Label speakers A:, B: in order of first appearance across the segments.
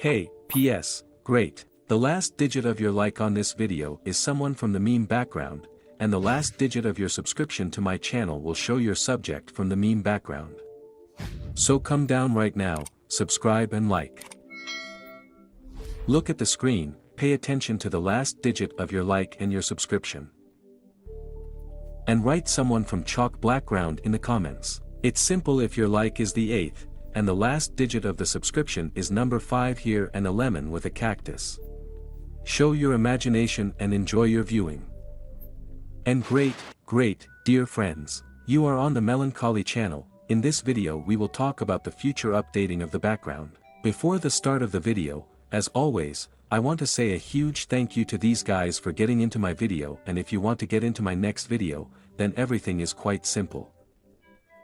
A: Hey, PS, great. The last digit of your like on this video is someone from the meme background, and the last digit of your subscription to my channel will show your subject from the meme background. So come down right now, subscribe and like. Look at the screen, pay attention to the last digit of your like and your subscription. And write someone from chalk background in the comments. It's simple if your like is the 8th, and the last digit of the subscription is number 5 here and a lemon with a cactus. Show your imagination and enjoy your viewing. And great, dear friends, you are on the Melancholy channel. In this video we will talk about the future updating of the background. Before the start of the video, as always, I want to say a huge thank you to these guys for getting into my video, and if you want to get into my next video, then everything is quite simple.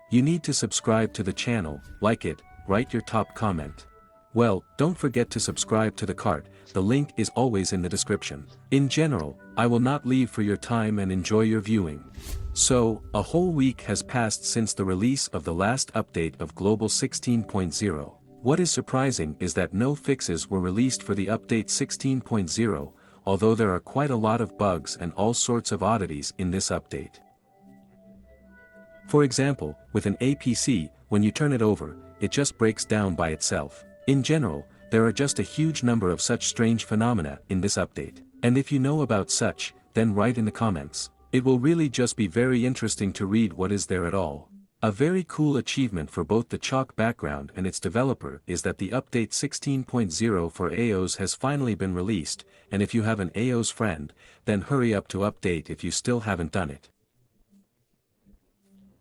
A: You need to subscribe to the channel, like it, write your top comment. Well, don't forget to subscribe to the cart, the link is always in the description. In general, I will not leave for your time and enjoy your viewing. So, a whole week has passed since the release of the last update of Global 16.0. What is surprising is that no fixes were released for the update 16.0, although there are quite a lot of bugs and all sorts of oddities in this update. For example, with an APC, when you turn it over, it just breaks down by itself. In general, there are just a huge number of such strange phenomena in this update. And if you know about such, then write in the comments. It will really just be very interesting to read what is there at all. A very cool achievement for both the chalk background and its developer is that the update 16.0 for AOS has finally been released, and if you have an AOS friend, then hurry up to update if you still haven't done it.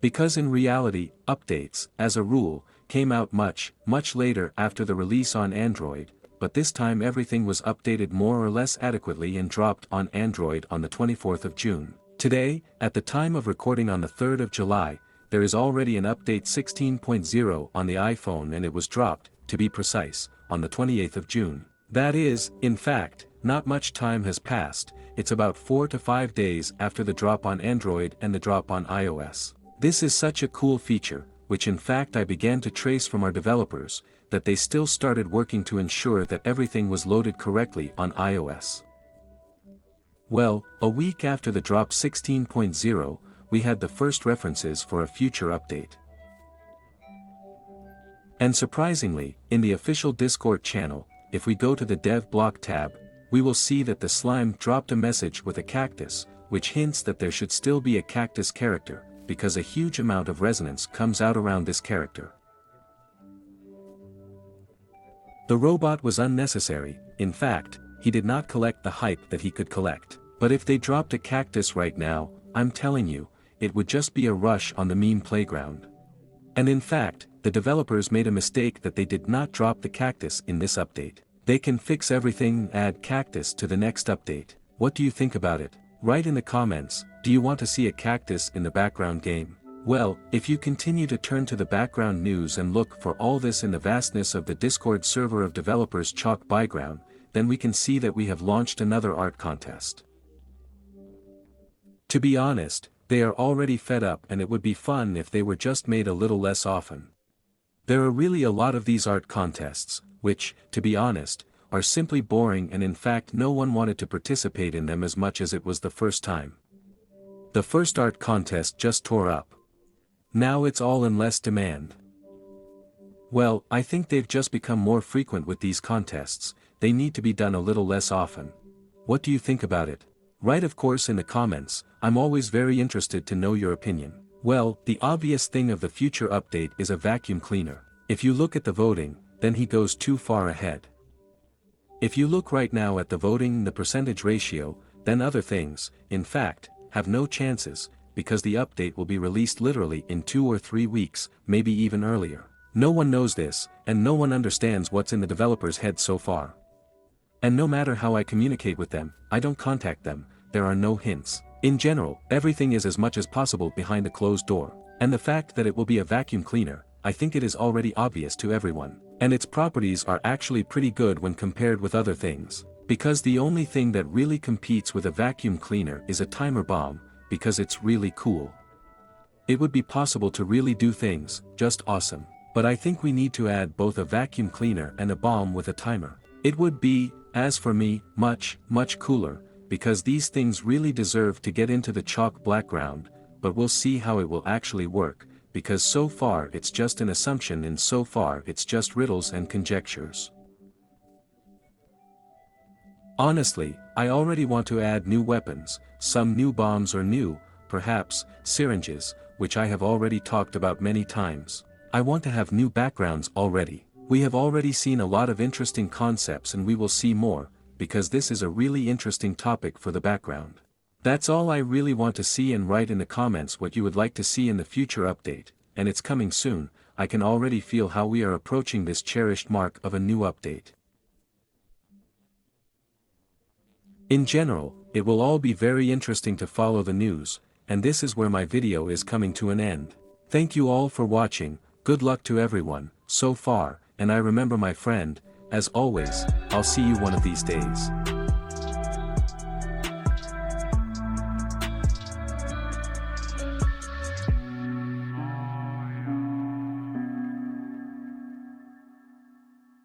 A: Because in reality, updates, as a rule, came out much later after the release on Android, but this time everything was updated more or less adequately and dropped on Android on the 24th of June. Today, at the time of recording on the 3rd of July, there is already an update 16.0 on the iPhone, and it was dropped, to be precise, on the 28th of June. That is, in fact, not much time has passed, it's about 4 to 5 days after the drop on Android and the drop on iOS. This is such a cool feature, which in fact I began to trace from our developers, that they still started working to ensure that everything was loaded correctly on iOS. Well, a week after the drop 16.0, we had the first references for a future update. And surprisingly, in the official Discord channel, if we go to the Dev Block tab, we will see that the slime dropped a message with a cactus, which hints that there should still be a cactus character, because a huge amount of resonance comes out around this character. The robot was unnecessary, in fact, he did not collect the hype that he could collect. But if they dropped a cactus right now, I'm telling you, it would just be a rush on the meme playground. And in fact, the developers made a mistake that they did not drop the cactus in this update. They can fix everything and add cactus to the next update. What do you think about it? Write in the comments, do you want to see a cactus in the background game? Well, if you continue to turn to the background news and look for all this in the vastness of the Discord server of developers chalk background, then we can see that we have launched another art contest. To be honest, they are already fed up, and it would be fun if they were just made a little less often. There are really a lot of these art contests, which, to be honest, are simply boring, and in fact no one wanted to participate in them as much as it was the first time. The first art contest just tore up. Now it's all in less demand. Well, I think they've just become more frequent with these contests, they need to be done a little less often. What do you think about it? Write of course in the comments, I'm always very interested to know your opinion. Well, the obvious thing of the future update is a vacuum cleaner. If you look at the voting, then he goes too far ahead. If you look right now at the voting, the percentage ratio, then other things, in fact, have no chances, because the update will be released literally in 2 or 3 weeks, maybe even earlier. No one knows this, and no one understands what's in the developer's head so far. And no matter how I communicate with them, I don't contact them, there are no hints. In general, everything is as much as possible behind a closed door. And the fact that it will be a vacuum cleaner, I think it is already obvious to everyone. And its properties are actually pretty good when compared with other things. Because the only thing that really competes with a vacuum cleaner is a timer bomb, because it's really cool. It would be possible to really do things, just awesome. But I think we need to add both a vacuum cleaner and a bomb with a timer. It would be, as for me, much, much cooler, because these things really deserve to get into the chalk background, but we'll see how it will actually work, because so far it's just an assumption and so far it's just riddles and conjectures. Honestly, I already want to add new weapons, some new bombs or new, perhaps, syringes, which I have already talked about many times. I want to have new backgrounds already. We have already seen a lot of interesting concepts and we will see more, because this is a really interesting topic for the background. That's all I really want to see, and write in the comments what you would like to see in the future update, and it's coming soon. I can already feel how we are approaching this cherished mark of a new update. In general, it will all be very interesting to follow the news, and this is where my video is coming to an end. Thank you all for watching, good luck to everyone, so far, and I remember my friend, as always, I'll see you one of these days.